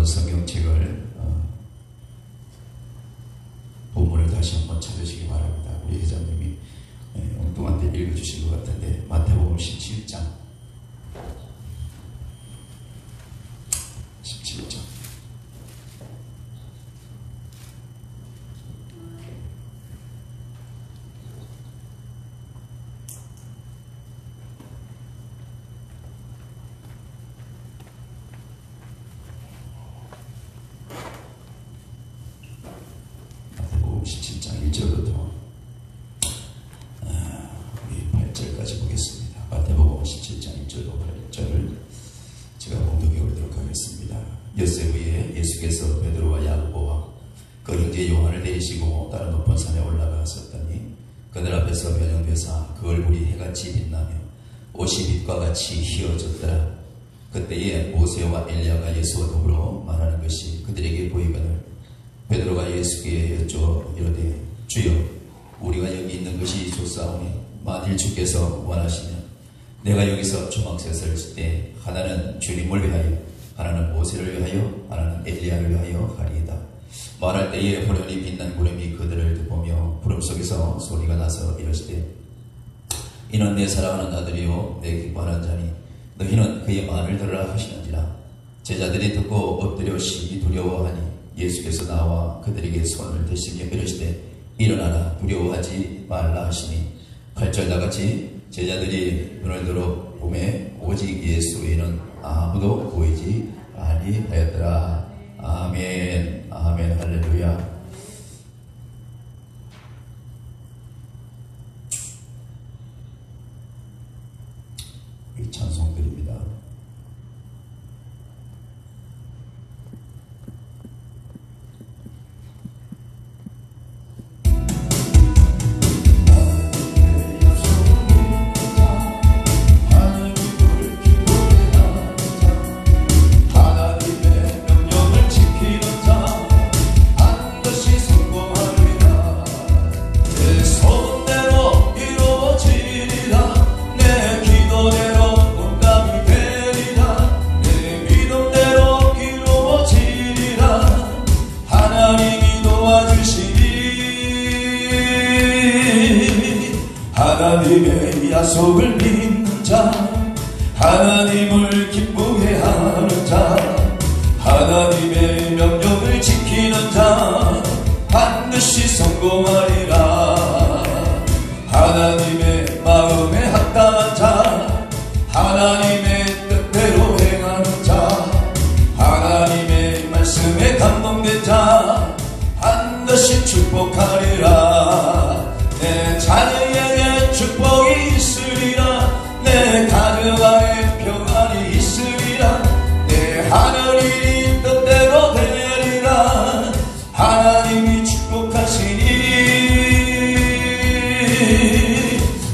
성경책을 본문을 다시 한번 찾으시기 바랍니다. 우리 회장님이 엉뚱한 데 읽어주신 것 같은데 마태복음 17장 17장 마태복음 17장 1절부터 우리 8절까지 보겠습니다. 마태복음 17장 1절로 8절을 제가 봉독해 오도록 하겠습니다. 엿새 후에 예수께서 베드로와 야고보와 그 형제 요한을 데리시고 다른 높은 산에 올라가셨더니 그들 앞에서 변형되사 그 얼굴이 해같이 빛나며 옷이 빛과 같이 휘어졌더라. 그때에 모세와 엘리야가 예수와 더불어 말하는 것이 그들에게 보이거늘 베드로가 예수께 여쭈어 이르되 주여 우리가 여기 있는 것이 좋사오니 만일 주께서 원하시면 내가 여기서 초막셋을 칠 때 하나는 주님을 위하여 하나는 모세를 위하여 하나는 엘리야를 위하여 하리이다. 말할 때에 호련히 빛난 구름이 그들을 보며 구름 속에서 소리가 나서 이르시되 이는 내 사랑하는 아들이요 내 기뻐하는 자니 너희는 그의 말을 들으라 하시는지라. 제자들이 듣고 엎드려 심히 두려워하니 예수께서 나와 그들에게 손을 대시며 이르시되 일어나라 두려워하지 말라 하시니 8절 다같이 제자들이 눈을 들어 보매 오직 예수 외에는 아무도 보이지 아니하였더라. 아멘 아멘 할렐루야. 이 찬송 드립니다. 하나님의 약속을 믿는 자, 하나님을 기쁘게 하는 자, 하나님의 명령을 지키는 자 반드시 성공하리라. 하나님의 마음에 합당한 자, 하나님의 뜻대로 행하는 자, 하나님의 말씀에 감동된 자 반드시 축복하리라. 내 자녀에게 축복이 있으리라. 내 가정 안에 평안이 있으리라. 내 하늘이 뜻대로 되리라. 하나님이 축복하시니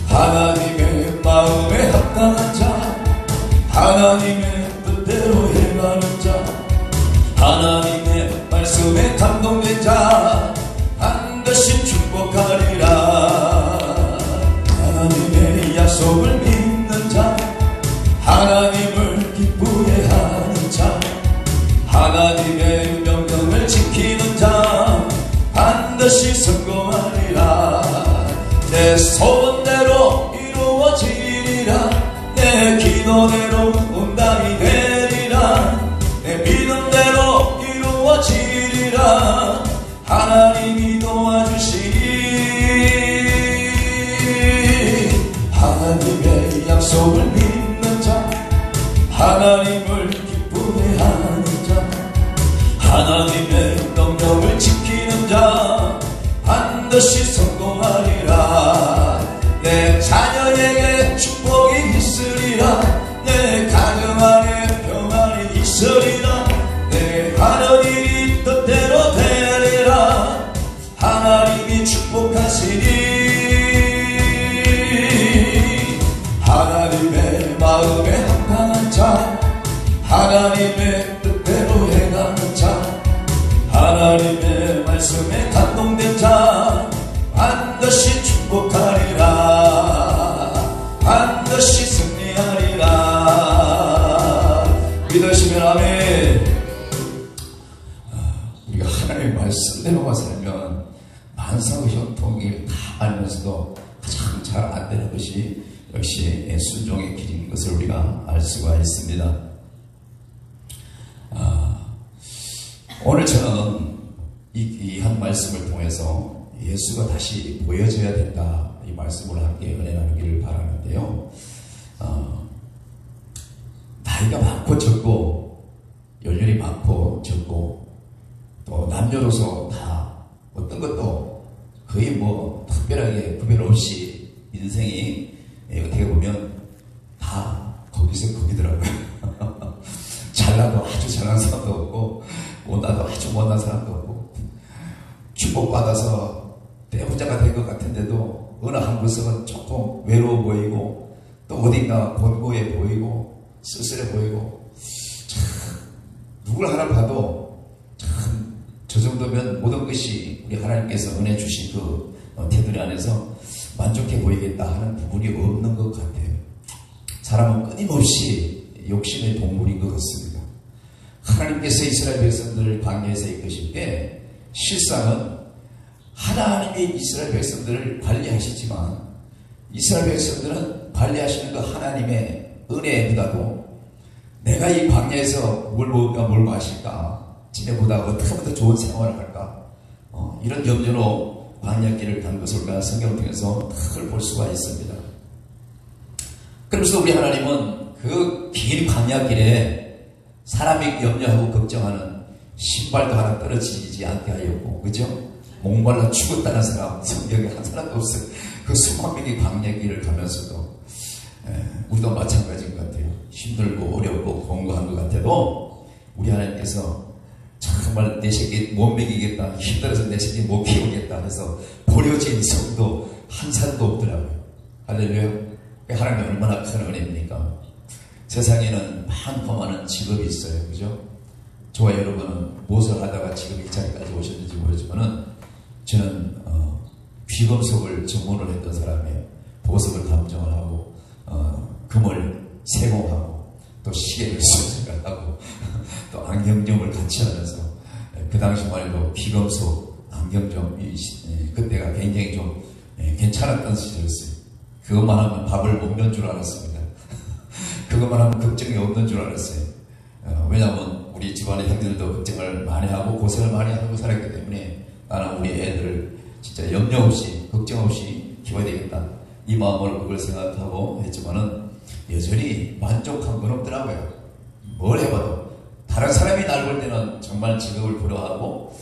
하나님의 마음에 합당한 자, 하나님의 뜻대로 행하는 자, 하나님의 말씀에 감동된 자 반드시 축복하리라. 하나님의 약속을 믿는 자, 하나님을 기쁘게 하는 자, 하나님의 명령을 지키는 자 반드시 성공하리라. 내 소원대로 이루어지리라. 내 기도대로 응답이 되리라. 내 믿음대로 이루어지리라. 하나님이 도와주시니 하나님의 약속을 믿는 자, 하나님을 기쁘게 하는 자, 하나님의 명령을 지키는 자 반드시 성공하리라. 내 자녀에게 축복이 있으리라. 내 가정 안에 평안이 있으리라. 내 하는 일이 뜻대로 되리라. 하나님이 축복하시니 하나님의 마음에 합당한 자, 하나님의 뜻대로 행하는 자, 하나님의 말씀에 감동된 자 반드시 축복하리라. 스데모가 살면 만사의 형통을 다 알면서도 참 잘 안 되는 것이 역시 순종의 길인 것을 우리가 알 수가 있습니다. 오늘 저는 이 한 말씀을 통해서 예수가 다시 보여져야 된다, 이 말씀을 함께 은혜 나누기를 바라는데요. 나이가 많고 적고, 연륜이 많고 적고, 또 남녀로서 다 어떤 것도 거의 뭐 특별하게 구별 없이 인생이 어떻게 보면 다 거기서 거기더라고요. 잘나도 아주 잘난 사람도 없고, 못나도 아주 못난 사람도 없고, 축복받아서 대부자가 된 것 같은데도 어느 한 구석은 조금 외로워 보이고, 또 어딘가 곤고해 보이고 쓸쓸해 보이고, 참 누굴 하나 봐도 참 저 정도면 모든 것이 우리 하나님께서 은혜 주신 그 테두리 안에서 만족해 보이겠다 하는 부분이 없는 것 같아요. 사람은 끊임없이 욕심의 동물인 것 같습니다. 하나님께서 이스라엘 백성들을 광야에서 이끄실 때 실상은 하나님이 이스라엘 백성들을 관리하시지만, 이스라엘 백성들은 관리하시는 그 하나님의 은혜보다도 내가 이 광야에서 뭘 먹을까 뭘 마실까, 지네보다 어떻게 하면 더 좋은 생활을 할까, 이런 염려로 광야길을 간 것을 우리가 성경을 통해서 늘 볼 수가 있습니다. 그러면서 우리 하나님은 그 긴 광야길에 사람이 염려하고 걱정하는 신발도 하나 떨어지지 않게 하였고, 그죠? 목말라 죽었다는 사람 성경에 한 사람도 없어요. 그 수만 명이 광야길을 가면서도 우리도 마찬가지인 것 같아요. 힘들고 어렵고 공고한 것 같아도 우리 하나님께서 정말 내 새끼 못 먹이겠다, 힘들어서 내 새끼 못 키우겠다 해서 버려진 성도 한 사람도 없더라고요. 할렐루야. 하나님이 얼마나 큰 은혜입니까? 세상에는 많고 많은 직업이 있어요, 그죠? 저와 여러분은 무엇을 하다가 지금 이 자리까지 오셨는지 모르지만은, 저는 귀금속을 전문을 했던 사람이에요. 보석을 감정을 하고, 금을 세공하고, 또 시계를 수정을 하고, 또 안경점을 같이 하면서, 그 당시만 해도 귀금속 안경점, 그때가 굉장히 좀 괜찮았던 시절이었어요. 그것만 하면 밥을 먹는 줄 알았습니다. 그것만 하면 걱정이 없는 줄 알았어요. 왜냐하면 우리 집안의 형들도 걱정을 많이 하고 고생을 많이 하고 살았기 때문에, 나는 우리 애들을 진짜 염려 없이 걱정 없이 키워야 되겠다, 이 마음으로 그걸 생각하고 했지만은 여전히 만족한 건 없더라고요. 뭘 해봐도 다른 사람이 날 볼 때는 정말 직업을 부러워하고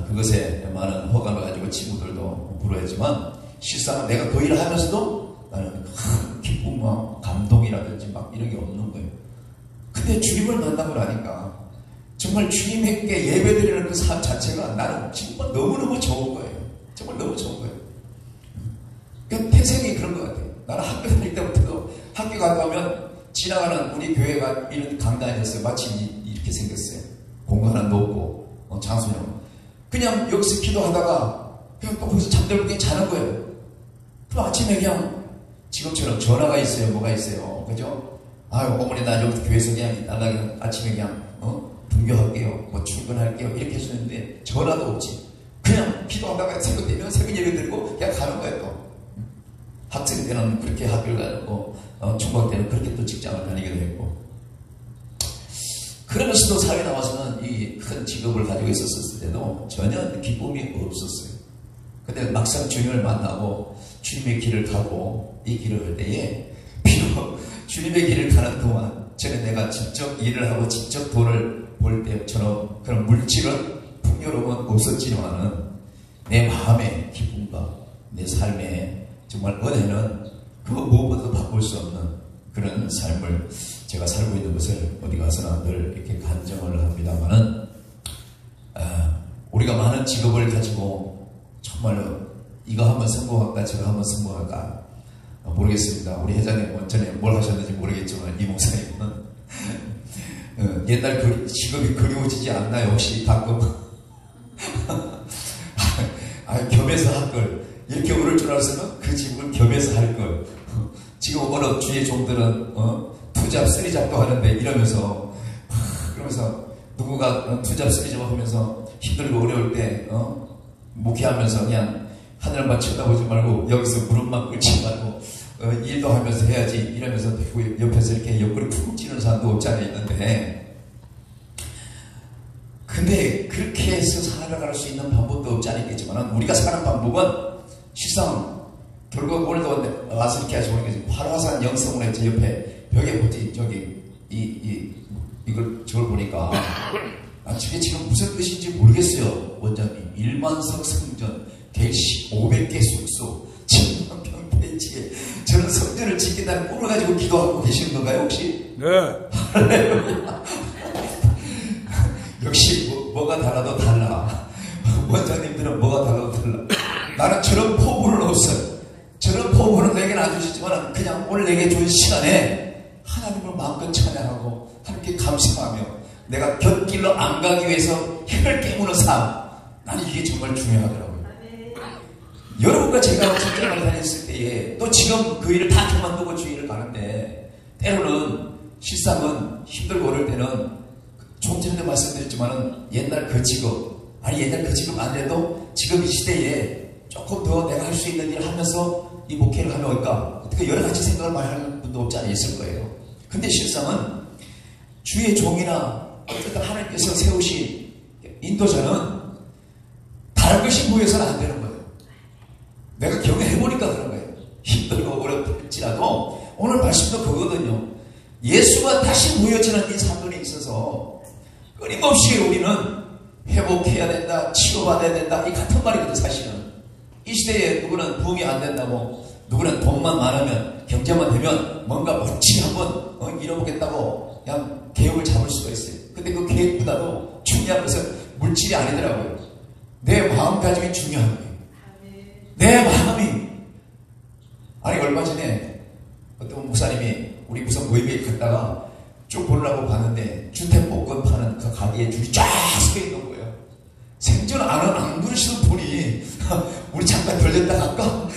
그것에 많은 호감을 가지고 친구들도 부러워했지만, 실상은 내가 그 일을 하면서도 나는 큰 기쁨과 감동이라든지 막 이런 게 없는 거예요. 근데 주님을 만나고 나니까 정말 주님에게 예배드리는 그 삶 자체가 나는 정말 너무너무 좋은 거예요. 정말 너무 좋은 거예요. 그러니까 태생이 그런 것 같아요. 나는 학교 다닐 때부터도 학교 갔다 오면 지나가는 우리 교회가 이런 강단이었어요. 마치 이렇게 생겼어요. 공간 하나 높고 장소형. 그냥 여기서 기도하다가 그냥 또 거기서 잠들고 그냥 자는 거예요. 그럼 아침에 그냥 지금처럼 전화가 있어요, 뭐가 있어요, 그죠? 아유, 어머니 나 여기서 교회에서 그냥 나가 아침에 그냥 등교할게요, 뭐 출근할게요 이렇게 해주는데 전화도 없지. 그냥 기도하다가 새벽 되면 새벽 예배 드리고 그냥 가는 거예요. 또 학생 때는 그렇게 학교를 다녔고, 중학 때는 그렇게 또 직장을 다니기도 했고, 그러면서도 사회에 나와서는 이 큰 직업을 가지고 있었을 때도 전혀 기쁨이 없었어요. 근데 막상 주님을 만나고 주님의 길을 가고 이 길을 갈 때에, 비록 주님의 길을 가는 동안 전에 내가 직접 일을 하고 직접 돈을 벌 때처럼 그런 물질은 풍요로움은 없었지만은 내 마음의 기쁨과 내 삶의 정말 은혜는 그 무엇보다도 바꿀 수 없는 그런 삶을 제가 살고 있는 것을 어디 가서나 늘 이렇게 간증을 합니다만은, 우리가 많은 직업을 가지고 정말로 이거 하면 성공할까 저거 하면 성공할까 모르겠습니다. 우리 회장님 전에 뭘 하셨는지 모르겠지만 이 목사님은 옛날 직업이 그리워지지 않나요? 혹시 가끔 겸해서 할 걸, 이렇게 오를 줄 알았으면 그 직업을 겸해서 할 걸. 지금 어느 주의 종들은 투잡 쓰리잡도 하는데 이러면서 그러면서 누구가 투잡 쓰리잡 하면서 힘들고 어려울 때 목회하면서 그냥 하늘만 쳐다보지 말고 여기서 무릎만 꿇지 말고 일도 하면서 해야지 이러면서 옆에서 이렇게 옆구리 푹 찌는 사람도 없지 않아 있는데, 근데 그렇게 해서 살아갈 수 있는 방법도 없지 않겠지만 우리가 사는 방법은 실상 결국 오늘도 와서 이렇게 하시고 보니까 활화산 영성원의 제 옆에 벽에 뭐지 저기 저걸 보니까 저게 지금 무슨 뜻인지 모르겠어요. 원장님 1만석 성전, 대시 500개 숙소, 1000평 폐지에 저는 성전을 짓겠다는 꿈을 가지고 기도하고 계시는 건가요 혹시? 네. 역시 뭐가 달라도 달라. 원장님들은 뭐가 달라도 달라. 나는 저런 포부는 없어요. 저런 포부는 내게 놔주시지만 그냥 오늘 내게 준 시간에 하나님을 마음껏 찬양하고 하나님께 감사하며 내가 곁길로 안 가기 위해서 혀를 깨무는 삶, 나는 이게 정말 중요하더라고요. 여러분과 제가 직장을 다녔을 때에 또 지금 그 일을 다 그만두고 주일을 가는데 때로는 실상은 힘들고 어릴 때는 좀 전에 말씀드렸지만은 옛날 그 직업, 아니 옛날 그 직업 안 돼도 지금 이 시대에 조금 더 내가 할 수 있는 일을 하면서 이 목회를 하면 올까? 어떻게 여러 가지 생각을 많이 하는 분도 없지 않았을 거예요. 근데 실상은 주의 종이나 어쨌든 하나님께서 세우신 인도자는 다른 것이 보여서는 안 되는 거예요. 내가 경험해보니까 그런 거예요. 힘들고 어렵을지라도 오늘 말씀도 그거거든요. 예수가 다시 보여지는 이 사건에 있어서 끊임없이 우리는 회복해야 된다, 치료받아야 된다, 이 같은 말이거든. 사실은 이 시대에 누구는 부흥이 안 된다고, 누구는 돈만 많으면 경제만 되면 뭔가 멋지게 한번 이뤄보겠다고 그냥 계획을 잡을 수가 있어요. 근데 그 계획보다도 중요한 것은 물질이 아니더라고요. 내 마음가짐이 중요한 거예요. 내 마음이. 아니 얼마 전에 어떤 목사님이 우리 무슨 모임에 갔다가 쭉 보려고 봤는데 주택복권 파는 그 가게에 줄이 쫙 서 있는 거예요. 생전 안 그러시는 분이 우리 잠깐 들렸다 갈까?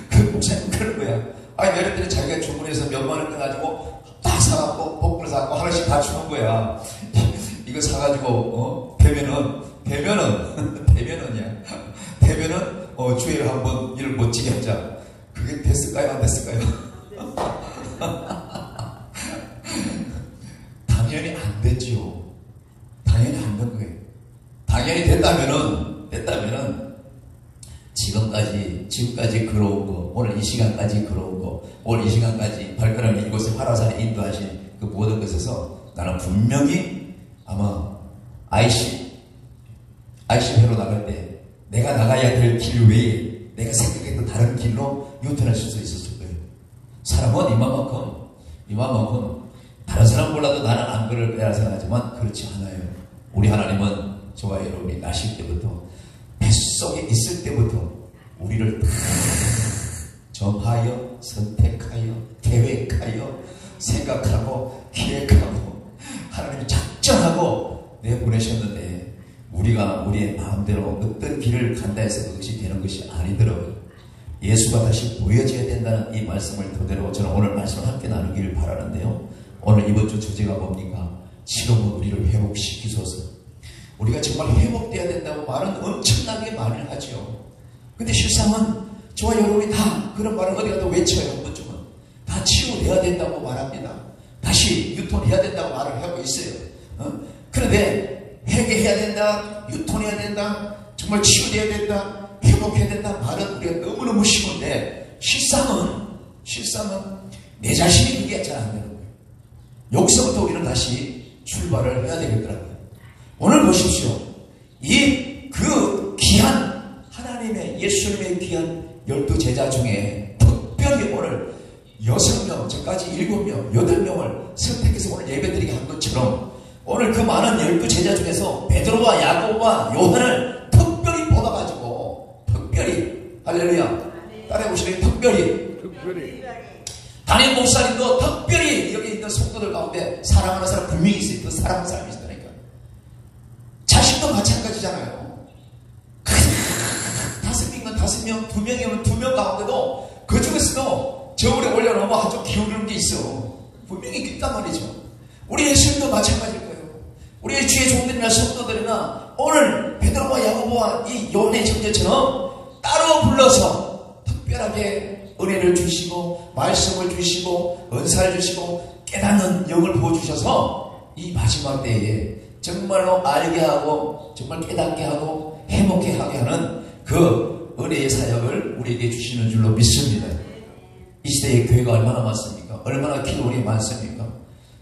그 목사님 그런 거야. 아니 예를 들어 자기가 주문해서 몇만 원 가지고 다 사갖고 복권을 사갖고 하나씩 다 주는 거야. 이거 사가지고 되면은 주일에 한번 일을 멋지게 하자. 그게 됐을까요? 안 됐을까요? 당연히 안 됐죠. 당연히 안 된 거예요. 당연히 됐다면은 지금까지 걸어온 거, 오늘 이 시간까지 걸어온 거, 오늘 이 시간까지 발걸음을 이곳에 활화산에 인도하신 그 모든 것에서 나는 분명히 아마 IC회로 나갈 때 내가 나가야 될 길 외에 내가 생각했던 다른 길로 유턴할 수 있었을 거예요. 사람은 이만큼 다른 사람 몰라도 나는 안 그럴 거야 생각하지만 그렇지 않아요. 우리 하나님은 저와 여러분이 나실 때부터 뱃속에 있을 때부터 우리를 다 정하여 선택하여 계획하여 생각하고 기획하고 하나님이 작정하고 내보내셨는데 우리가 우리의 마음대로 어떤 길을 간다 해서 그것이 되는 것이 아니더라고요. 예수가 다시 보여져야 된다는 이 말씀을 토대로 저는 오늘 말씀을 함께 나누기를 바라는데요. 오늘 이번 주 주제가 뭡니까? 지금은 우리를 회복시키소서. 우리가 정말 회복돼야 된다고 말은 엄청나게 말을 하죠. 근데 실상은 저와 여러분이 다 그런 말을 어디 가도 외쳐요. 한 번쯤은 다 치유돼야 된다고 말합니다. 다시 유턴해야 된다고 말을 하고 있어요. 그런데 회개해야 된다, 유턴해야 된다, 정말 치유돼야 된다, 회복해야 된다 말은 우리가 너무너무 쉬운데 실상은 내 자신이 그게 잘 안 되는 거예요. 여기서부터 우리는 다시 출발을 해야 되겠더라고요. 오늘 보십시오. 그 귀한 하나님의 예수님의 귀한 12제자 중에 특별히 오늘 6명, 저까지 7명, 8명을 선택해서 오늘 예배드리게 한 것처럼 오늘 그 많은 12제자 중에서 베드로와 야고보와 요한을 특별히 뽑아가지고 특별히 할렐루야 따라해보시는 특별히 담임 목사님도 특별히 여기 있는 성도들 가운데 사랑하는 사람 분명히 있어요. 그 사랑하는 사람이 있다니까. 자식도 마찬가지잖아요. 5명이면 5명, 2명이면 2명 가운데도 그 중에서도 저울에 올려놓으면 한쪽 기울이는 게 있어. 분명히 있단 말이죠. 우리 예수님도 마찬가지일 거예요. 우리 주의 종들이나 성도들이나 오늘 베드로와 야고보와 이 요한의 형제처럼 따로 불러서 특별하게 은혜를 주시고 말씀을 주시고 은사를 주시고 깨닫는 영을 부어주셔서 이 마지막 때에 정말로 알게 하고 정말 깨닫게 하고 해먹게 하게 하는 그 은혜의 사역을 우리에게 주시는 줄로 믿습니다. 이 시대에 교회가 얼마나 많습니까? 얼마나 기도원이 많습니까?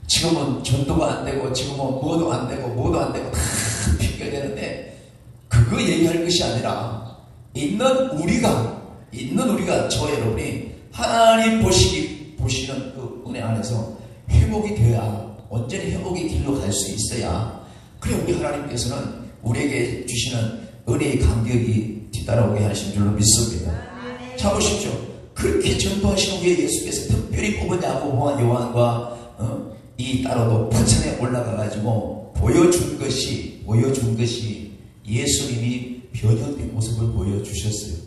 지금은 전도가 안 되고 지금은 뭐도 안 되고 다 핑계 되는데 그거 얘기할 것이 아니라 있는 우리가 저 여러분이 하나님 보시는 그 은혜 안에서 회복이 돼야 온전히 회복의 길로 갈 수 있어야 그래 우리 하나님께서는 우리에게 주시는 은혜의 간격이 뒤따라오게 하신 줄로 믿습니다. 자 보십시오. 그렇게 전도하신 후에 예수께서 특별히 뽑은 야고보와 요한과 이 따로 높은 산에 올라가가지고 보여준 것이 예수님이 변형된 모습을 보여주셨어요.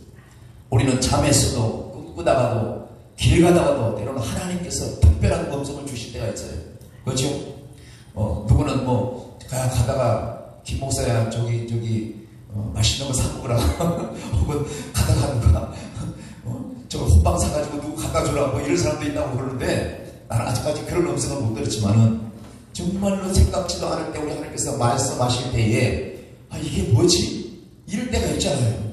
우리는 잠에서도 꿈꾸다가도 길 가다가도 때로는 하나님께서 특별한 음성을 주실 때가 있어요. 그렇죠? 누구는 뭐 가다가 김 목사야 저기 맛있는 거 사 먹으라 혹은 가다가 누가 저 호빵 사가지고 누구 갖다 주라 뭐 이런 사람도 있다고 그러는데 나는 아직까지 그런 음성은 못 들었지만은 정말로 생각지도 않을 때 우리 하나님께서 말씀하실 때에 이게 뭐지? 이럴 때가 있잖아요.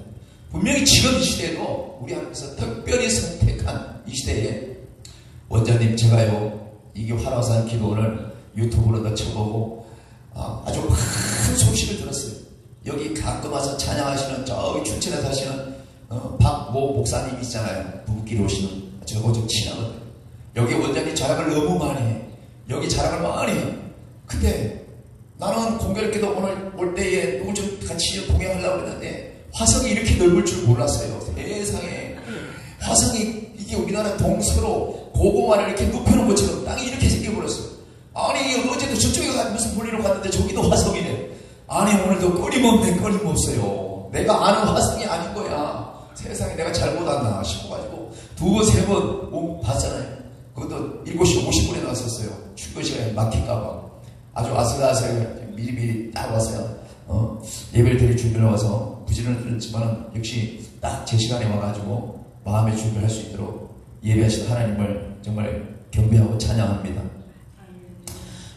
분명히 지금 이 시대에도 우리 하나님께서 특별히 선택한 이 시대에 원장님 제가요 이게 화라산 기도원을 유튜브로도 쳐보고 아주 큰 소식을 들었어요. 여기 가끔 와서 찬양하시는 저기 춘천에 사시는 박모 목사님 있잖아요. 부부끼리 오시는 저거 좀 친하거든요. 여기 원장님 자랑을 너무 많이 해. 여기 자랑을 많이 해. 근데 나는 공교롭게도 오늘 올 때에 누구 좀 같이 공연하려고 했는데 화성이 이렇게 넓을 줄 몰랐어요. 세상에 화성이 이게 우리나라 동서로 고구마를 이렇게 눕혀놓은 것처럼 땅이 이렇게 생겨버렸어요. 아니 어제도 저쪽에 무슨 볼일로 갔는데 저기도 화성이네. 아니 오늘도 끊임없어요. 내가 아는 화성이 아닌 거야. 세상에 내가 잘못 왔나 싶어가지고 두 번 세 번 봤잖아요. 그것도 7시 50분에 나왔었어요. 출근 시간에 막힐까봐 아주 아슬아슬하게 미리미리 딱 와서요. 예배를 드릴 준비를 와서 부지런했지만 역시 딱 제 시간에 와가지고 마음의 준비를 할 수 있도록 예배하신 하나님을 정말 경배하고 찬양합니다.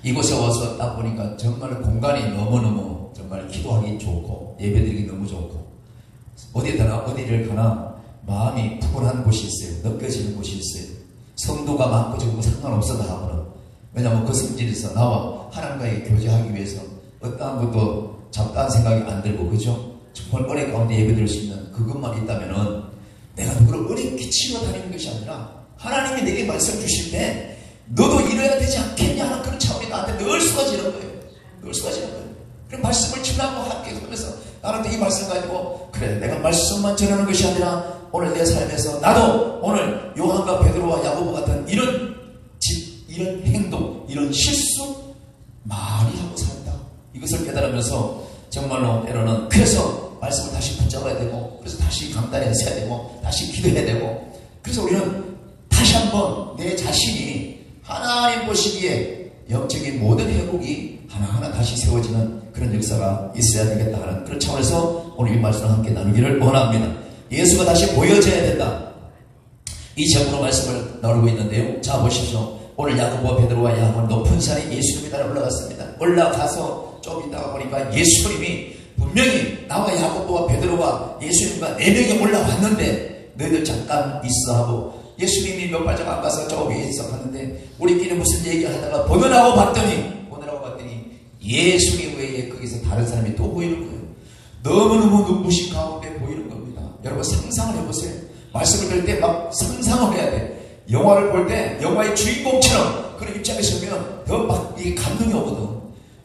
이곳에 와서 딱 보니까 정말 공간이 너무너무 정말 기도하기 좋고 예배드리기 너무 좋고 어디를 가나 마음이 푸근한 곳이 있어요. 느껴지는 곳이 있어요. 성도가 많고 적고 상관없어도 하거든. 왜냐하면 그 성질에서 나와 하나님과의 교제하기 위해서 어떠한 것도 잡다한 생각이 안 들고 그죠? 정말 은혜 가운데 예배드릴 수 있는 그것만 있다면은 내가 누구를 은혜 끼치고 다니는 것이 아니라 하나님이 내게 말씀 주실 때 너도 이래야 되지 않겠냐 하는 그런 차원이 나한테 늘 쏟아지는 거예요. 그런 말씀을 전하고 함께 하면서 나는 또 이 말씀 가지고 그래 내가 말씀만 전하는 것이 아니라 오늘 내 삶에서 나도 오늘 요한과 베드로와 야고보 같은 이런 행동, 이런 실수 많이 하고 산다. 이것을 깨달으면서 정말로 때로는 그래서 말씀을 다시 붙잡아야 되고 그래서 다시 강단에 서야 되고 다시 기도해야 되고 그래서 우리는 다시 한번 내 자신이 하나님 보시기에 영적인 모든 회복이 하나하나 다시 세워지는 그런 역사가 있어야 되겠다 하는 그런 차원에서 오늘 이 말씀을 함께 나누기를 원합니다. 예수가 다시 보여져야 된다. 이 제목으로 말씀을 나누고 있는데요. 자 보십시오. 오늘 야고보와 베드로와 야고보는 높은 산에 예수님이 따라 올라갔습니다. 올라가서 좀 있다가 보니까 예수님이 분명히 나와 야고보와 베드로와 예수님과 4명이 올라왔는데 너희들 잠깐 있어 하고 예수님이 몇 발짝 안 가서 저 위에 있어 갔는데 우리끼리 무슨 얘기하다가 보느라고 봤더니 예수님 외에 거기서 다른 사람이 또 보이는 거예요. 너무너무 눈부신 가운데 보이는 겁니다. 여러분 상상을 해보세요. 말씀을 들을 때 막 상상을 해야 돼. 영화를 볼 때 영화의 주인공처럼 그런 입장에 서면 더 막 이게 감동이 오거든.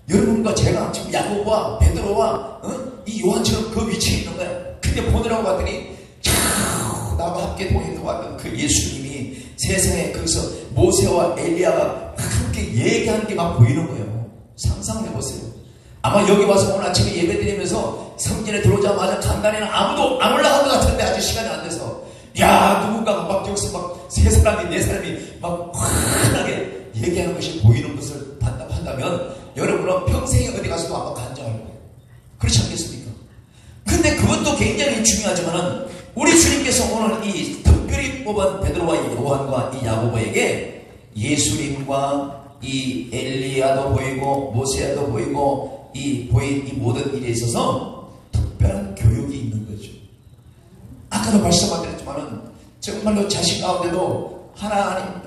여러분과 제가 지금 야고보와 베드로와 이 요한처럼 그 위치에 있는 거야. 근데 보느라고 봤더니 나와 함께 동행해 왔던 그 예수님이 세상에 거기서 모세와 엘리야가 함께 얘기하는 게 막 보이는 거예요. 상상을 해보세요. 아마 여기 와서 오늘 아침에 예배드리면서 성전에 들어오자마자 간단히는 아무도 안 올라간 것 같은데 아직 시간이 안 돼서 야 누군가가 막 여기서 막 3사람이 4사람이 막 환하게 얘기하는 것이 보이는 것을 판단한다면 여러분은 평생에 어디 가서도 아마 간증할 거예요. 그렇지 않겠습니까? 근데 그것도 굉장히 중요하지만은 우리 주님께서 오늘 이 특별히 뽑은 베드로와 요한과 이 야고보에게 예수님과 이 엘리야도 보이고 모세야도 보이고 이 모든 일에 있어서 특별한 교육이 있는 거죠. 아까도 말씀드렸지만은 정말로 자식 가운데도 하나님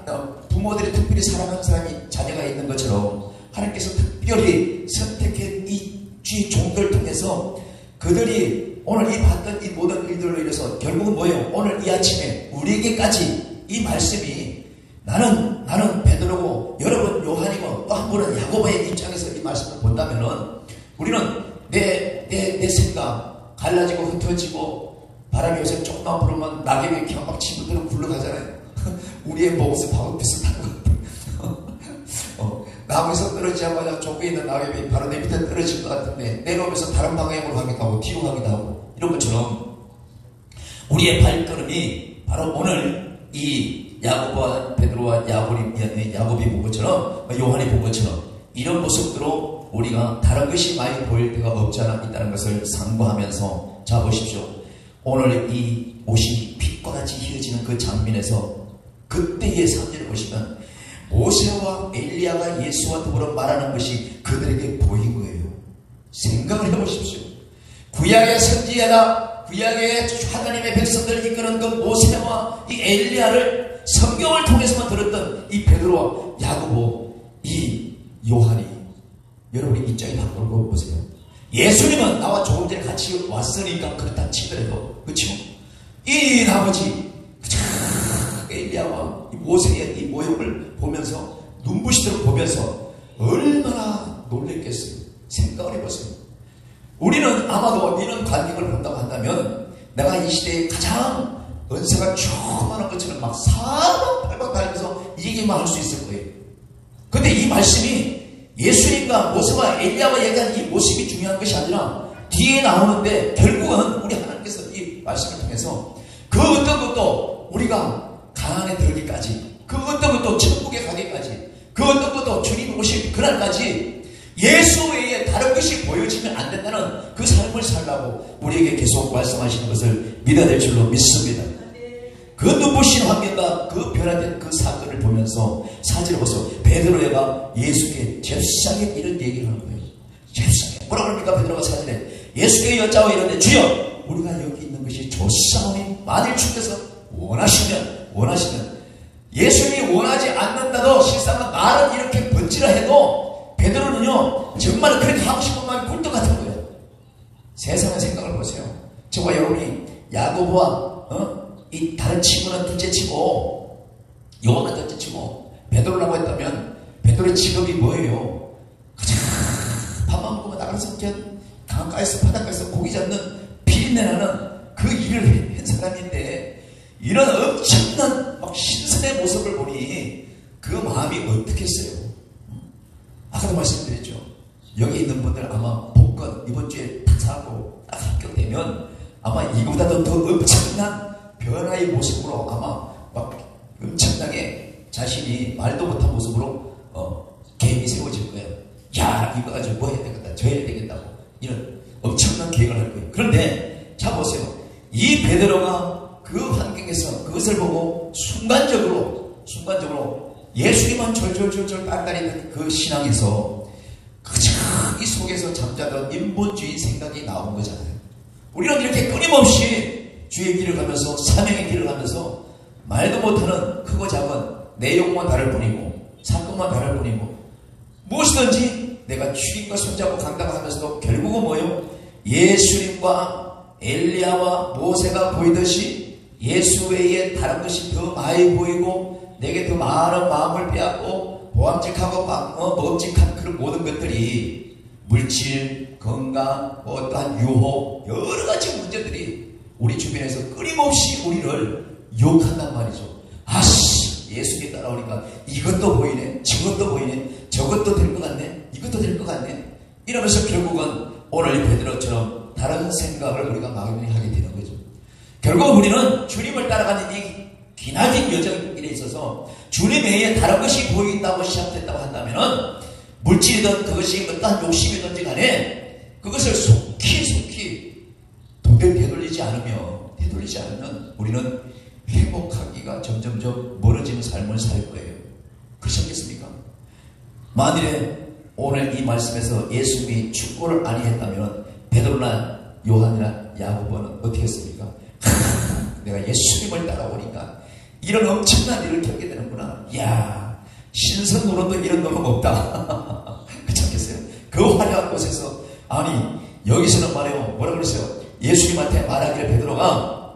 부모들이 특별히 사랑하는 사람이 자녀가 있는 것처럼 하나님께서 특별히 선택한 이 주의 종들을 통해서 그들이 오늘 이 봤던 이 모든 일들로 인해서 결국은 뭐예요? 오늘 이 아침에 우리에게까지 이 말씀이 나는 베드로고 여러분 요한이고 또 한 분은 야고보의 입장에서 이 말씀을 본다면은 우리는 내 생각 갈라지고 흩어지고 바람이 요새 조금만 불으면 낙엽이 그냥 막 친구들은 굴러가잖아요. 우리의 모습하고 비슷한 것 같아요. 나무에서 떨어지자마자 조그에 있는 낙엽이 바로 내 밑에 떨어질 것 같은데 내려오면서 다른 방향으로 가기도 하고 뒤로 가기도 하고 이런 것처럼 우리의 발걸음이 바로 오늘 이 야고보와 베드로와 야곱이 본 것처럼 요한이 본 것처럼 이런 모습으로 우리가 다른 것이 많이 보일 때가 없지 않아 있다는 것을 상고하면서 자 보십시오. 오늘 이 옷이 빛과 같이 휘어지는 그 장면에서 그때의 사진을 보시면 모세와 엘리야가 예수와 더불어 말하는 것이 그들에게 보인 거예요. 생각을 해보십시오. 구약의 선지자다, 구약의 하나님의 백성들을 이끄는 그 모세와 이 엘리야를 성경을 통해서만 들었던 이 베드로와 야고보, 이 요한이 여러분의 입장이 바꾸고 보세요. 예수님은 나와 조금 전에 같이 왔으니까 그렇다 치더라도 그렇죠? 이 나머지 엘리야와 모세의 이 모형을 보면서 눈부시도록 보면서 얼마나 놀랬겠어요. 생각을 해보세요. 우리는 아마도 이런 광경을 본다고 한다면 내가 이 시대에 가장 은사가 조그마한 것처럼 막 사방팔방 다니면서 얘기만 할 수 있을 거예요. 근데 이 말씀이 예수님과 모세와 엘리야와 얘기한 이 모습이 중요한 것이 아니라 뒤에 나오는데 결국은 우리 하나님께서 이 말씀을 통해서 그 어떤 것도 우리가 가난에 들기까지 그 어떤 것도 천국에 가기까지 그 어떤 것도 주님이 오실 그날까지 예수 외에 다른 것이 보여지면 안 된다는 그 삶을 살라고 우리에게 계속 말씀하시는 것을 믿어야 될 줄로 믿습니다. 그 눈부신 환경과 그 변화된 그 사건을 보면서 사진을 보세요. 베드로가 예수께 제사장에 이런 얘기를 하는 거예요. 제사장에 뭐라 그럽니까? 베드로가 사진에 예수께 여짜고 이러는데 주여 우리가 여기 있는 것이 좋사오니 만일 주께서 원하시면 예수님이 원하지 않는다도 실상은 말은 이렇게 번지라 해도 베드로는요 정말 그렇게 하고 싶은 마음이 꿀떡 같은 거예요. 세상의 생각을 보세요. 저와 여러분이 야고보와 이 다른 친구는 둘째 치고 요한은 첫째 치고 베드로라고 했다면 베드로의 직업이 뭐예요? 그저 밥만 먹으면 나가서 강가에서 바닷가에서 고기 잡는 비린내나는 그 일을 한 사람인데 이런 엄청난 막 신선의 모습을 보니 그 마음이 어떻겠어요? 아까도 말씀드렸죠. 여기 있는 분들 아마 복권 이번 주에 딱 사고 딱 합격되면 아마 이보다도 더 엄청난 변화의 모습으로 아마 막 엄청나게 자신이 말도 못한 모습으로 계획이 세워질 거예요. 야 이거 가지고 뭐 해야 되겠다 저 해야 되겠다고 이런 엄청난 계획을 할 거예요. 그런데 자 보세요. 이 베드로가 그 환경에서 그것을 보고 순간적으로 예수님만 절절절절 딴다리는 그 신앙에서 그저 이 속에서 잠자던 인본주의 생각이 나온 거잖아요. 우리는 이렇게 끊임없이 주의 길을 가면서 사명의 길을 가면서 말도 못하는 크고 작은 내용만 다를 뿐이고 사건만 다를 뿐이고 무엇이든지 내가 주님과 손잡고 간다고 하면서도 결국은 뭐예요? 예수님과 엘리야와 모세가 보이듯이 예수 외에 다른 것이 더 많이 보이고 내게 더 많은 마음을 빼앗고 보암직하고 먹음직한 그런 모든 것들이 물질, 건강, 어떠한 유혹 여러 가지 문제들이 우리 주변에서 끊임없이 우리를 유혹한단 말이죠. 아씨 예수님 따라오니까 이것도 보이네 저것도 보이네 저것도 될 것 같네 이것도 될 것 같네 이러면서 결국은 오늘 베드로처럼 다른 생각을 우리가 막연히 하게 되는 거죠. 결국 우리는 주님을 따라가는 이 기나긴 여정에 있어서 주님 외에 다른 것이 보인다고 시작됐다고 한다면은 물질이든 그것이 어떠한 욕심이든지 간에 그것을 속히 속히 되돌리지 않으면 우리는 회복하기가 점점점 멀어지는 삶을 살 거예요. 그러셨겠습니까? 만일에 오늘 이 말씀에서 예수님이 축복을 아니했다면 베드로나 요한이나 야고보는 어떻게 했습니까? 내가 예수님을 따라오니까 이런 엄청난 일을 겪게 되는구나. 야, 신성노릇도 이런 노릇 없다. 그렇지 않겠어요? 그 화려한 곳에서, 아니 여기서는 말해요. 뭐라 그랬어요? 예수님한테 말하기를 베드로가,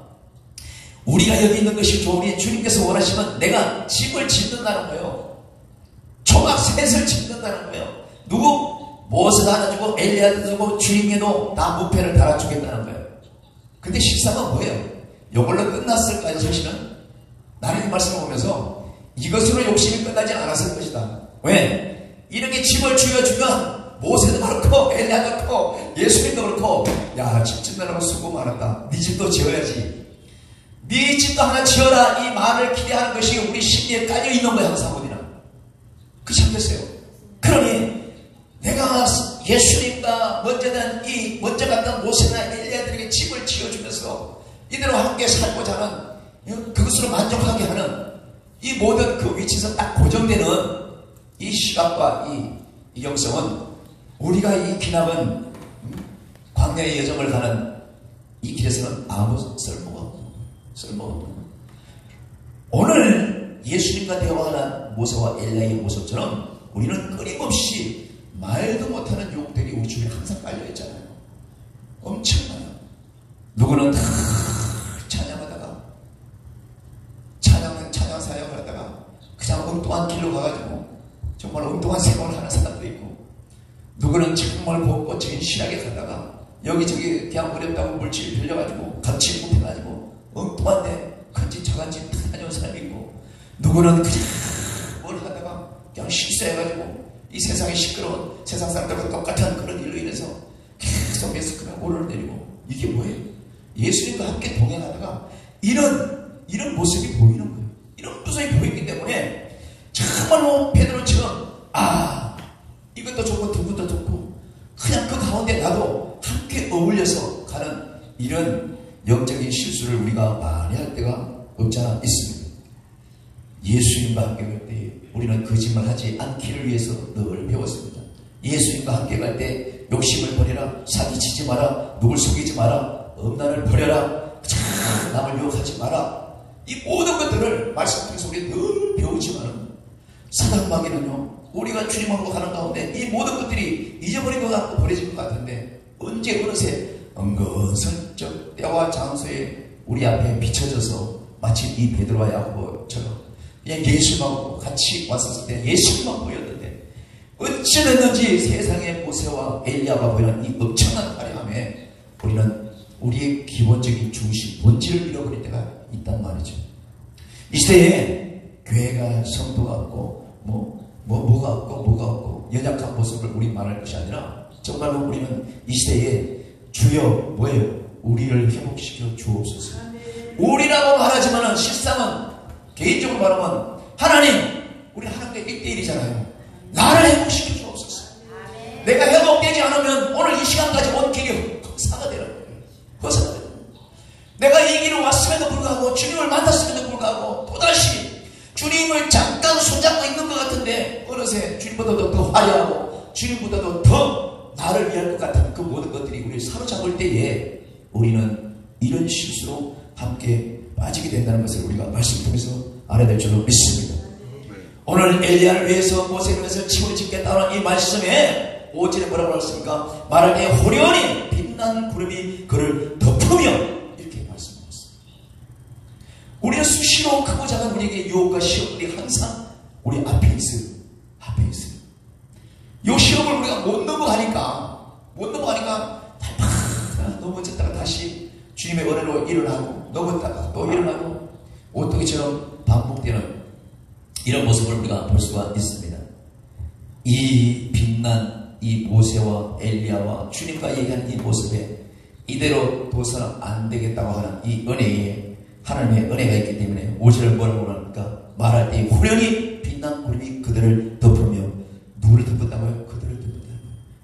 우리가 여기 있는 것이 좋으니 주님께서 원하시면 내가 집을 짓는다는 거예요. 초막 셋을 짓는다는 거예요. 누구? 모세가 하나 주고 엘리야도 주고 주님께도 다 무패를 달아주겠다는 거예요. 근데 실상은 뭐예요? 이걸로 끝났을까요? 사실은 나는 이 말씀을 보면서 이것으로 욕심이 끝나지 않았을 것이다. 왜? 이렇게 집을 지어주면 모세도 그렇고 엘리야도 그렇고 예수님도 그렇고, 야, 집 짓느라고 수고 많았다. 네 집도 지어야지. 네 집도 하나 지어라. 이 말을 기대하는 것이 우리 심리에 깔려 있는 거야, 항상 어디나. 그렇지 않겠어요? 그러니 내가 예수님과 먼저 갔던 모세나 엘리야들에게 집을 지어주면서 이대로 함께 살고자 하는, 그것으로 만족하게 하는 이 모든 그 위치에서 딱 고정되는 이 시각과 이 영성은, 우리가 이 기남은 광야의 여정을 가는 이 길에서는 아무 쓸모가 없는 거예요. 오늘 예수님과 대화하는 모세와 엘리야의 모습처럼 우리는 끊임없이 말도 못하는 욕들이 우리 주변에 항상 깔려있잖아요. 엄청나요. 누구는 찬양하다가 찬양 사역을 하다가 그냥 엉뚱한 길로 가가지고 정말 엉뚱한 생활을 하는 사람도 있고, 누구는 정말 곱고적인 신학에 가다가 여기저기 그냥 어렵다고 물질 빌려가지고 같이 묵혀가지고 엉뚱한데 큰집 작은집 다 다녀온 사람이 있고, 누구는 그냥 뭘 하다가 그냥 실수해가지고 이 세상이 시끄러운 세상 사람들과 똑같은 그런 일로 인해서 계속 그냥 오르내리고, 이게 뭐예요? 예수님과 함께 동행하다가 이런 모습이 보이는 거예요. 이런 모습이 보이기 때문에 정말로 베드로처럼, 이것도 좋고 저것도 좋고 그냥 그 가운데 나도 함께 어울려서 가는 이런 영적인 실수를 우리가 많이 할 때가 없지 않아 있습니다. 예수님과 함께 갈 때 우리는 거짓말하지 않기를 위해서 늘 배웠습니다. 예수님과 함께 갈 때 욕심을 버려라, 사기치지 마라, 누굴 속이지 마라, 음란을 버려라, 남을 유혹하지 마라. 이 모든 것들을 말씀 통해서 우리 늘 배우지만, 사단마귀는요, 우리가 주님하고 가는 가운데 이 모든 것들이 잊어버린 것 같고 버려진 것 같은데, 언제 어느새 은근슬쩍 때와 장소에 우리 앞에 비춰져서 마치 이 베드로와 야고보처럼 그냥 예수님하고 같이 왔었을 때 예수님만 보였는데, 어찌 됐는지 세상의 모세와 엘리야가 보이는 이 엄청난 화려함에 우리는 우리의 기본적인 중심, 본질을 잃어버릴 때가 있단 말이죠. 이 시대에 교회가 성도가 없고 뭐가 없고 연약한 모습을 우리 말할 것이 아니라, 정말로 우리는 이 시대에 주여 뭐예요? 우리를 회복시켜 주옵소서. 우리라고 말하지만은 실상은 개인적으로 말하면 하나님, 우리 하나님과 1대1이잖아요. 나를 회복시켜 주옵소서. 내가 회복되지 않으면 오늘 이 시간까지 온 길이 허사가 되는 거예요. 허사가 되는 거예요. 내가 이 길을 왔음에도 불구하고, 주님을 만났음에도 불구하고 또다시 주님을 잠깐 손잡고 있는 것 같은데, 어느새 주님보다도 더 화려하고 주님보다도 더 나를 위할 것 같은 그 모든 것들이 우리를 사로잡을 때에 우리는 이런 실수로 함께 빠지게 된다는 것을 우리가 말씀 통해서 알아야 될 줄로 믿습니다. 오늘 엘리야를 위해서 모세를 위해서 집을 짓겠다는 이 말씀에 5절에 뭐라고 했습니까? 말할 때 호련히 빛난 구름이 그를 덮으며, 이렇게 말씀하셨습니다. 우리는 수시로 크고 작은 우리에게 유혹과 시험들이 항상 우리 앞에 있어요. 이 시험을 우리가 못 넘어가니까 넘어졌다가 다시 주님의 은혜로 일어나고, 넘었다가 또 일어나고, 오뚜기처럼 반복되는 이런 모습을 우리가 볼 수가 있습니다. 이 빛난 이 모세와 엘리야와 주님과 얘기한 이 모습에 이대로 둬서는 안 되겠다고 하는 이 은혜에, 하나님의 은혜가 있기 때문에 5절을 뭐라고 합니까? 말할 때 호련히 빛난 구름이 그들을 덮으며, 누구를 덮었다고요? 그들을 덮었다고요.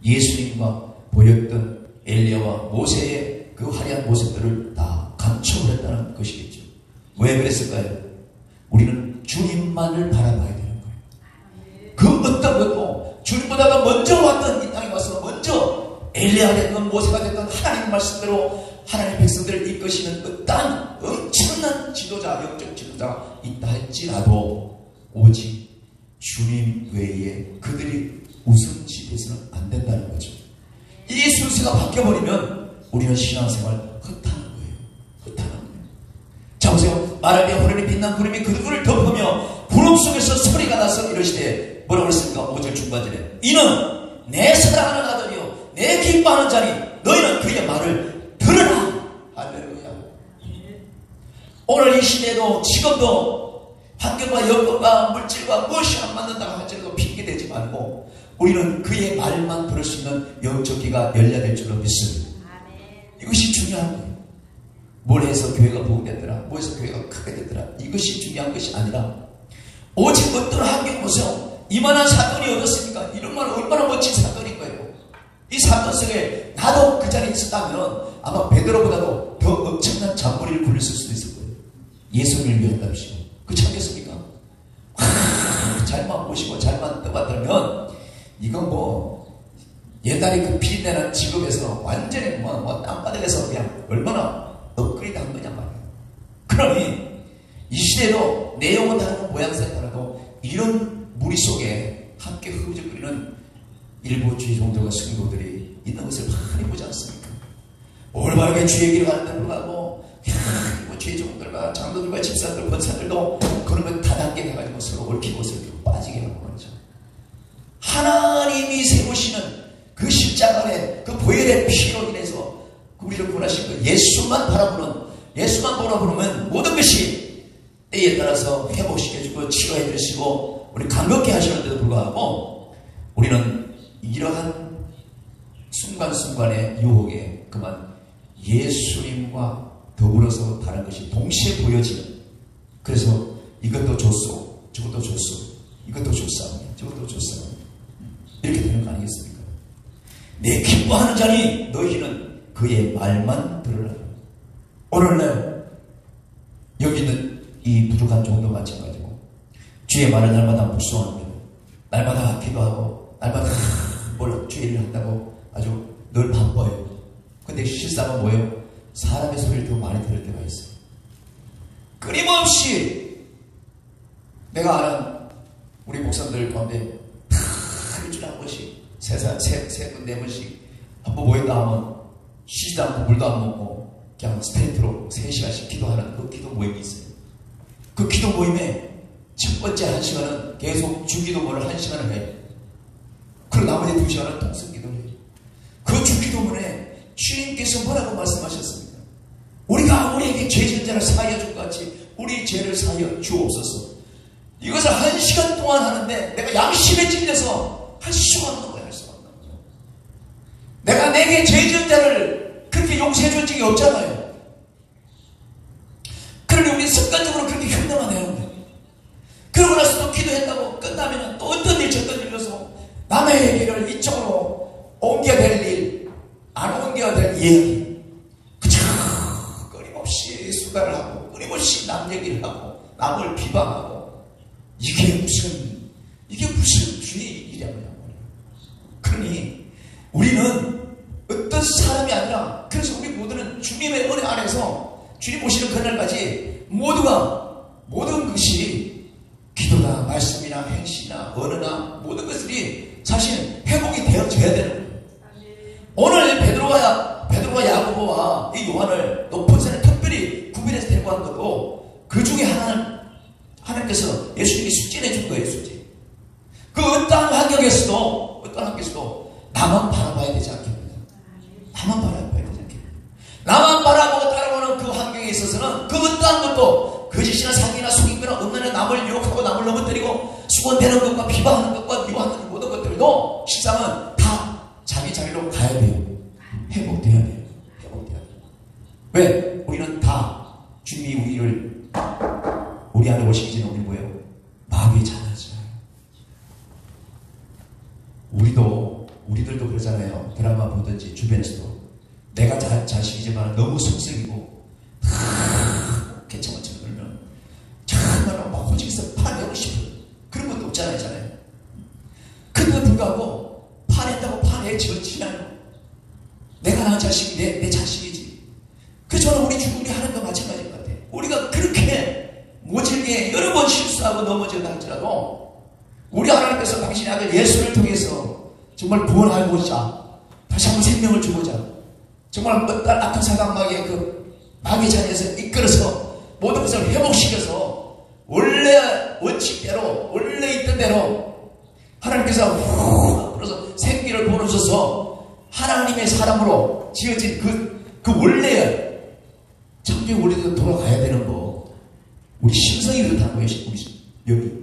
예수님과 보였던 엘리야와 아내와 모세의 그 화려한 모습들을 다 감춰버렸다는 것이겠죠. 왜 그랬을까요? 우리는 주님만을 바라봐야 되는 거예요. 그 어떤 것도 주님보다도 먼저 왔던 이 땅에 와서 먼저 엘리야가 됐던 모세가 됐던 하나님의 말씀대로 하나님의 백성들을 이끄시는 어떠한 엄청난 지도자, 영적 지도자가 있다 할지라도 오직 주님 외에 그들이 우선시돼서는 안 된다는 거죠. 이 순서가 바뀌어버리면 우리는 신앙생활 헛하는 거예요. 헛하는 거예요. 자 보세요. 말할 때 호련히 빛난 구름이 그들을 덮으며 구름 속에서 소리가 나서 이러시되 뭐라고 그랬습니까? 5절 중반절에 이는 내 사랑하는 아들이요 내 기뻐하는 자니 너희는 그의 말을 들으라. 할렐루야. 오늘 이 시대도 지금도 환경과 여건과 물질과 무엇이 안 맞는다고 할지라도 핑계대지 말고 우리는 그의 말만 들을 수 있는 영적 귀가 열려야 될 줄로 믿습니다. 이것이 중요한 거예요. 뭘 해서 교회가 부흥됐더라, 뭐 해서 교회가 크게 됐더라, 이것이 중요한 것이 아니라 오직 어떤 환경 보세요. 이만한 사건이 어떻습니까? 이런 말 얼마나 멋진 사건인 거예요. 이 사건 속에 나도 그 자리에 있었다면 아마 베드로보다도 더 엄청난 잔머리를 굴렸을 수도 있을 거예요. 예수님을 위한답시고 그 참겠습니까? 잘만 보시고 잘만 떠받들면 이건 뭐 옛날에 그 비린내는 직업에서 완전히 뭐 땅바닥에서 그냥 얼마나 업그레이드 한 거냐 말이에요. 그러니 이 시대도 내용은 다르고 모양새는 다르고 이런 무리 속에 함께 흐느적거리는 일부 주의 종교가 성도들이 있는 것을 많이 보지 않습니까? 올바르게 주의 길을 가는데 불구하고 주의 종들과 장로들과 집사들, 권사들도 그런 걸 다단계 해가지고 서로 얽히고 서로 빠지게 하고 그러죠. 하나님이 세우시는 그 십자가의 그 보혈의 피로 인해서 우리를 구원하신 그 예수만 바라보면 모든 것이 때에 따라서 회복시켜주고 치료해주시고 우리 감격해 하시는데도 불구하고 우리는 이러한 순간순간의 유혹에 그만 예수님과 더불어서 다른 것이 동시에 보여지는, 그래서 이것도 줬소, 저것도 줬소, 이것도 줬사오니, 저것도 줬사오니 이렇게 되는 거 아니겠습니까? 내 기뻐하는 자니 너희는 그의 말만 들으라. 오늘날 여기 있는 이 부족한 종도 마찬가지고 주의 말을 날마다 묵상합니다. 날마다 기도하고 날마다 뭘 주의를 한다고 아주 늘 바빠요. 근데 실상은 뭐예요? 사람의 소리를 더 많이 들을 때가 있어요. 끊임없이 내가 아는 우리 목사들 가운데 다 일주일에 한 번씩 세 번, 네 번씩 한 번 모인다 하면 쉬지도 않고 물도 안 먹고 그냥 스트레이트로 3시간씩 기도하는 그 기도 모임이 있어요. 그 기도 모임에 첫 번째 1시간은 계속 주기도문을 1시간을 해요. 그리고 나머지 2시간은 통성기도를 해요. 그 주기도문에 주님께서 뭐라고 말씀하셨습니까? 우리가 우리에게 죄 지은 자를 사하여 줄 것 같이 우리 죄를 사하여 주옵소서. 이것을 1시간 동안 하는데 내가 양심에 찔려서 할 수가 없는 거예요. 할 수가 없는 거죠. 내가 내게 죄 지은 자를 그렇게 용서해 준 적이 없잖아요. 그러니 우리 습관적으로 그렇게 흉내만 내는 거예요. 그러고 나서 또 기도했다고 끝나면 또 어떤 일 저떤 일로서 남의 얘기를 이쪽으로 옮겨야 될 일, 안 옮겨야 될 이야기, 그저 끊임없이 수다를 하고 끊임없이 남 얘기를 하고 남을 비방하고 이게 무슨 주의 일이냐고요. 그러니 우리는 어떤 사람이 아니라, 그래서 우리 모두는 주님의 은혜 안에서 주님 오시는 그날까지 모든 것이 기도나 말씀이나 행실이나 언어나 모든 것들이 사실 회복이 되어져야 되는 거예요. 오늘 베드로와 야고보와 이 요한을 높은 산에 특별히 구별해서 데리고 간 것도 그 중에 하나님께서 예수님이 숙제해 준 거예요. 숙제. 그 어떠한 환경에서도 나만 바라봐야 되지 않겠느냐. 나만 바라봐야 되지 않겠느냐. 나만 바라보고 따라가는 그 환경에 있어서는 그 어떠한 것도 거짓이나 사기나 속임거나 없는 남을 유혹하고 남을 넘어뜨리고 수건대는 것과 비방하는 것과 미워하는 모든 것들도 실상은 다 자기 자리로 가야 돼요. 회복돼야 돼요. 왜? 우리는 다 주님이 우리 안에 오시기 전에 우리 뭐예요? 마귀의 자녀죠. 우리들도 그러잖아요. 드라마 보든지 주변에서도 내가 자식이지만 너무 속썩이고 개처맞춰 그러면 정말 막 호직에서 파내고 싶은 그런 것도 없잖아요. 그런데 불구하고 파낸다고 파내 지어지나요? 내가 낳은 자식이 내 자식이지. 그래서 저는 우리 주님이 하는 거 마찬가지인 것 같아요. 우리가 그렇게 모질게 여러 번 실수하고 넘어져도 할지라도 우리 하나님께서 당신의 아들 예수를 통해서 정말 구원하고자 다시 한번 생명을 주고자 정말 어떤 악한 사각마귀의 그 마귀 자리에서 이끌어서 모든 것을 회복시켜서 원래 원칙대로 원래 있던 대로 하나님께서 후 불어서 생기를 부어주셔서 하나님의 사람으로 지어진 그 원래의 창조의 원리대로 돌아가야 되는 거 우리 심성이 그렇다는 거예요. 우리 여기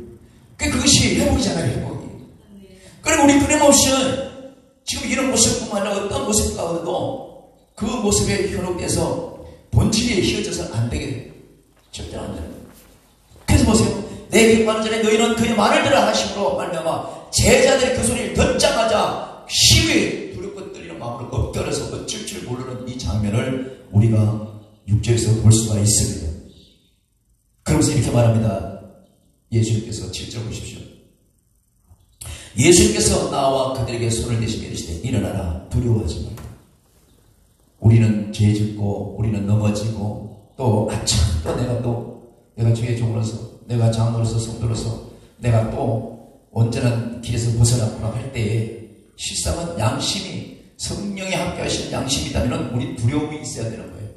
그것이 회복이잖아요. 회복이. 그리고 우리 끊임없이 지금 이런 모습뿐만 아니라 어떤 모습 가운데도 그 모습에 현혹돼서 본질에 휘어져서는 안 되게 절대 안 되는 거예요. 그래서 보세요. 내 기뻐하는 전에 너희는 그의 말을 들으라 하심으로 말미암아 제자들이 그 소리를 듣자마자 시위에 두렵고 떨리는 마음으로 엎드려서 어쩔 줄 모르는 이 장면을 우리가 6절에서 볼 수가 있습니다. 그러면서 이렇게 말합니다. 예수님께서 7절 보십시오. 예수님께서 나와 그들에게 손을 대시며 이르시되 일어나라 두려워하지 말라. 우리는 죄 짓고 우리는 넘어지고 또 내가 주의 종으로서 내가 장로로서 성도로서 내가 또 온전한 길에서 벗어났구나 할 때에 실상은 양심이 성령이 함께 하시는 양심이다면 우리 두려움이 있어야 되는 거예요.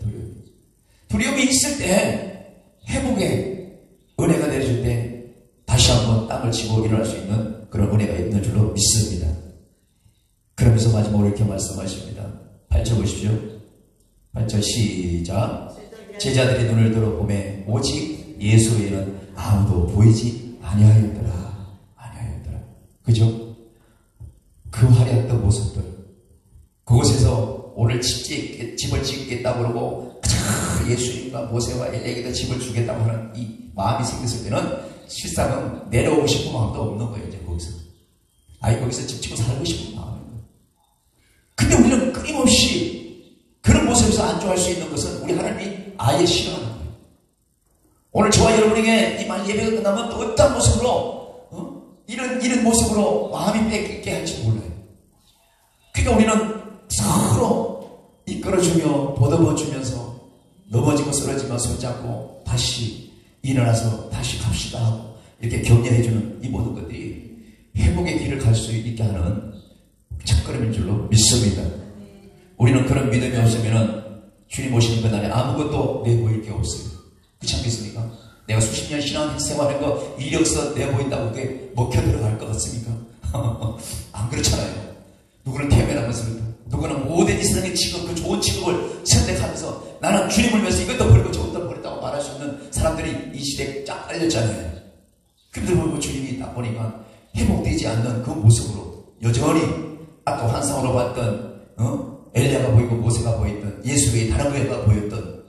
두려움이 있을 때 회복의 은혜가 내려질 때 다시 한번 땅을 치고 일어날 수 있는 그런 은혜가 있는 줄로 믿습니다. 그러면서 마지막으로 이렇게 말씀하십니다. 8절 보십시오. 8절 시작. 제자들이 눈을 들어 보매 오직 예수 외에는 아무도 보이지 아니하였더라. 그죠? 그 화려했던 모습들 그곳에서 오늘 집을 짓겠다고 그러고 예수님과 모세와 엘리야에게도 집을 주겠다고 하는 이 마음이 생겼을 때는 실상은 내려오고 싶은 마음도 없는 거예요. 이제 거기서 집 짓고 살고 싶은 마음인 거예요. 근데 우리는 끊임없이 그런 모습에서 안주할 수 있는 것은 우리 하나님이 아예 싫어하는 거예요. 오늘 저와 여러분에게 이 말 예배가 끝나면 또 어떤 모습으로 이런 모습으로 마음이 뺏기게 할지 몰라요. 그러니까 우리는 서로 이끌어주며 보듬어주면서 넘어지고 쓰러지며 손잡고 다시 일어나서 다시 갑시다 하고 이렇게 격려해주는 이 모든 것들이 회복의 길을 갈 수 있게 하는 첫걸음인 줄로 믿습니다. 우리는 그런 믿음이 없으면 주님 오시는 그날에 아무것도 내보일 게 없어요. 그렇지 않겠습니까? 내가 수십 년 신앙생활한 거 이력서 내보인다고 그게 먹혀 들어갈 것 같습니까? 안 그렇잖아요. 누구는 태어나면서 누구는 모든 이 세상의 직업, 그 좋은 직업을 선택하면서 나는 주님을 위해서 이것도 버리고 저것도 버렸다고 말할 수 있는 사람들이 이 시대에 쫙 깔렸잖아요. 근데 보고 주님이 딱 보니까 회복되지 않는 그 모습으로 여전히 아까 환상으로 봤던 엘리야가 보이고 모세가 보였던 예수 외에 다른 것가 보였던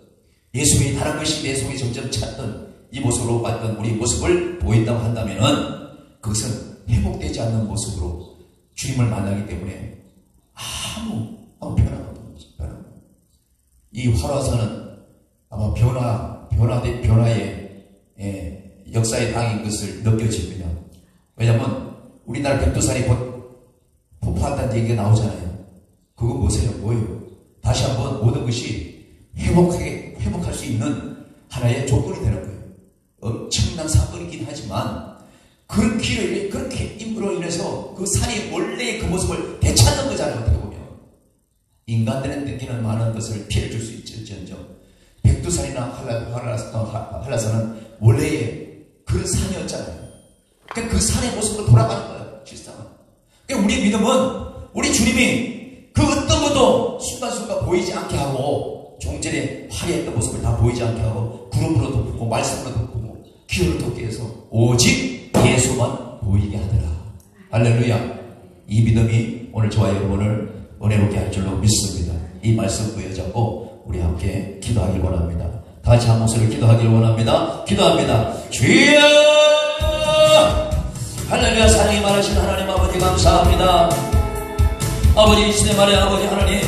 예수 외에 다른 것이 내 속에 점점 찾던 이 모습으로 봤던 우리 모습을 보인다고 한다면은 그것은 회복되지 않는 모습으로 주님을 만나기 때문에 아무 변화가 없습니다. 이 활화산은 아마 변화의 역사의 땅인 것을 느껴집니다. 왜냐하면 우리나라 백두산이 곧 폭파한다는 얘기가 나오잖아요. 그거 뭐예요? 다시 한번 모든 것이 회복할 수 있는 하나의 조건이 되는 거예요. 엄청난 사건이긴 하지만 그렇게 임으로 인해서 그 산이 원래의 그 모습을 되찾는 거잖아요. 어떻게 보면 인간들에게는 많은 것을 피해를 줄 수 있을지언정 백두산이나 한라산은 원래의 그런 산이었잖아요. 그러니까 그 산의 모습으로 돌아가는 거예요. 실상은. 그러니까 우리 믿음은 우리 주님이 그 어떤 것도 순간순간 보이지 않게 하고 종전에 화려했던 모습을 다 보이지 않게 하고 구름으로 덮고 말씀으로 덮고 기호를 덮게 해서 오직 예수만 보이게 하더라. 할렐루야. 이 믿음이 오늘 저와 여러분을 은혜롭게 할 줄로 믿습니다. 이 말씀 부여잡고 우리 함께 기도하길 원합니다. 다 같이 한 목소리로 기도하길 원합니다. 기도합니다. 주여 할렐루야. 사랑이 많으신 하나님 아버지 감사합니다. 아버지 이 시대 말에 아버지 하나님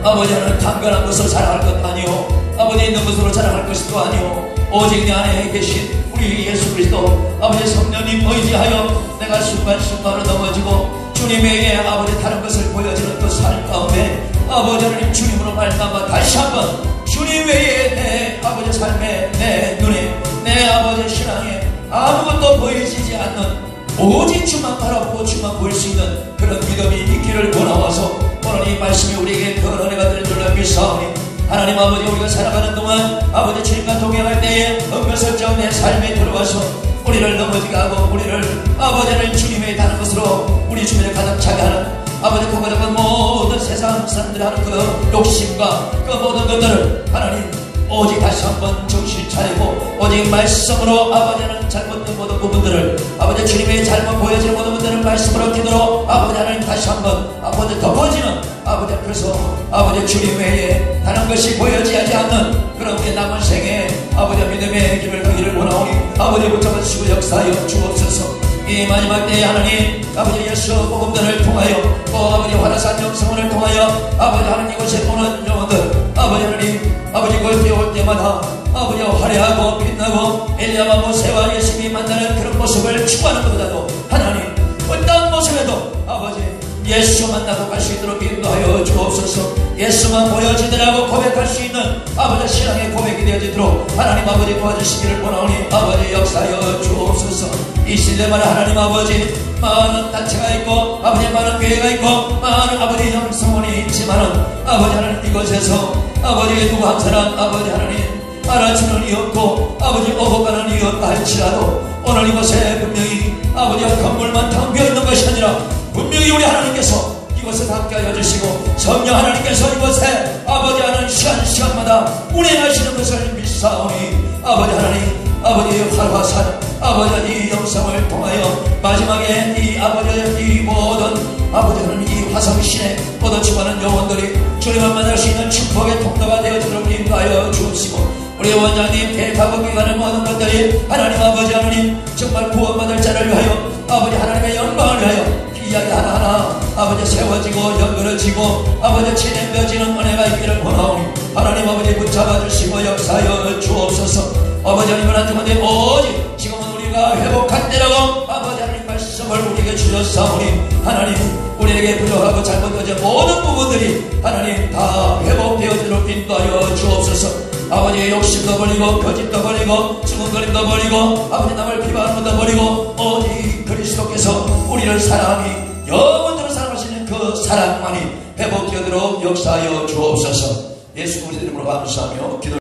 아버지 하나님 강건한 것으로 자랑할 것도 아니요 아버지 있는 것으로 자랑할 것도 아니요 오직 내 안에 계신 우리 예수 그리스도 아버지 성령님 의지하여 내가 순간순간으로 넘어지고 주님에게 아버지 다른 것을 보여주는 그 삶 가운데 아버지 하나님 주님으로 말미암아 다시 한번 주님 외에 내 아버지 삶에 내 눈에 내 아버지 신앙에 아무것도 보이지 않는 오직 주만 바라보고 주만 볼 수 있는 그런 믿음이 있기를 원하와서 오늘 이 말씀이 우리에게 큰 은혜가 될 줄로 믿사오니 하나님 아버지 우리가 살아가는 동안 아버지 주님과 동행할 때에 은근슬쩍 내 삶에 들어와서 우리를 넘어지게 하고 우리를 아버지는 주님의 다른 것으로 우리 주변에 가득 차게 하는 아버지 그 모든 세상 사람들이 하는 그 욕심과 그 모든 것들을 하나님 오직 다시 한번 정신 차리고 오직 말씀으로 아버지는 잘못된 모든 부분들을 아버지 주님의 잘못 보여지는 모든 부분들을 말씀으로 기도로 아버지 하나님 다시 한번 아버지 덮어지는 아버지 그래서 아버지 주님 외에 다른 것이 보여지지 않는 그런 우리 남은 생에 아버지 믿음의 길을 가기를 원하오니 아버지 붙잡아주시고 역사하여 주옵소서. 이 마지막 때에 하나님 아버지 예수 복음들을 통하여 또 아버지 화라산 영성을 통하여 아버지 하나님 이곳에 오는 영혼들 아버지 하나님 아버지 그곳에 올 때마다 아버지 화려하고 빛나고 엘리야와 모세와 예수님이 만나는 그런 모습을 추구하는 것보다도 하나님 어떤 모습에도 아버지 예수 만나고 갈 수 있도록 인도하여 주옵소서. 예수만 보여지더라고 고백할 수 있는 아버지 신앙의 고백이 되어지도록 하나님 아버지 도와주시기를 원하오니 아버지 역사하여 주옵소서. 이 시대마다 하나님 아버지 많은 단체가 있고 아버지 많은 교회가 있고 많은 아버지 형성원이 있지만은 아버지 하나님 이곳에서 아버지 누구 한 사람 아버지 하나님 알아주는 이었고 아버지 오고가는 이었다 할지라도 오늘 이곳에 분명히 아버지와 건물만 텅비어 있는 것이 아니라 분명히 우리 하나님께서 이곳에 함께하여 주시고 성령 하나님께서 이곳에 아버지 하나님 시간마다 운행하시는 것을 믿사오니 아버지 하나님 아버지의 활화산 아버지 이 영상을 통하여 마지막에 이 아버지 이 모든 아버지 하나님 이 화성신의 모든 추구하는 영혼들이 주님을 만날 수 있는 축복의 통로가 되어주도록 인도하여 주시고 우리 원장님 계획하고 기관의 모든 것들이 하나님 아버지 하나님 정말 구원받을 자를 위하여 아버지 하나님의 영광을 위하여 이야기 하나하나 아버지 세워지고 연결해지고 아버지 진행되어지는 은혜가 있기를 원하오니 하나님 아버지 붙잡아 주시고 역사하여 주옵소서. 아버지 하나님은 한정한데 오직 지금은 우리가 회복할 때라고 아버지 하나님 말씀을 우리에게 주셨사오니 하나님 우리에게 부족하고 잘못된 모든 부분들이 하나님 다 회복되어지도록 인도하여 주옵소서. 아버지의 욕심도 버리고 거짓도 버리고 수근거림도 버리고 아버지 남을 비방하는 것도 버리고 오직 그리스도께서 우리를 사랑하니 영원토록 사랑하시는 그 사랑만이 회복되도록 역사하여 주옵소서. 예수 그리스도 이름으로 감사하며 기도